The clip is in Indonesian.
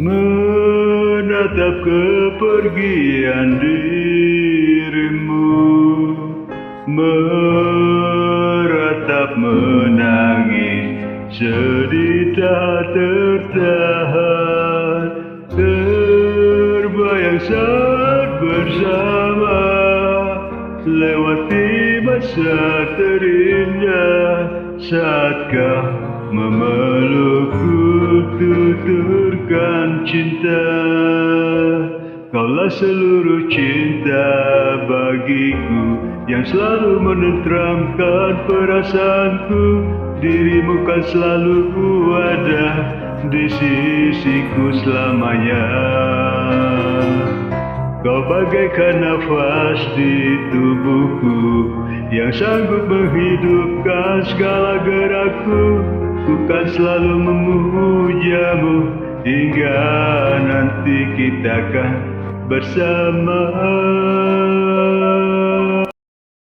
menatap kepergian dirimu, meratap menangis, sedih tak tertahan, terbayang saat bersama, lewati masa terindah, saat kau memelukku, tuturkan cinta. Kaulah seluruh cinta bagiku, yang selalu menenteramkan perasaanku. Dirimu kan selalu ada di sisiku selamanya. Kau bagaikan nafas di tubuhku, yang sanggup menghidupkan segala gerakku. Ku kan selalu memujamu, hingga nanti kita kan bersama.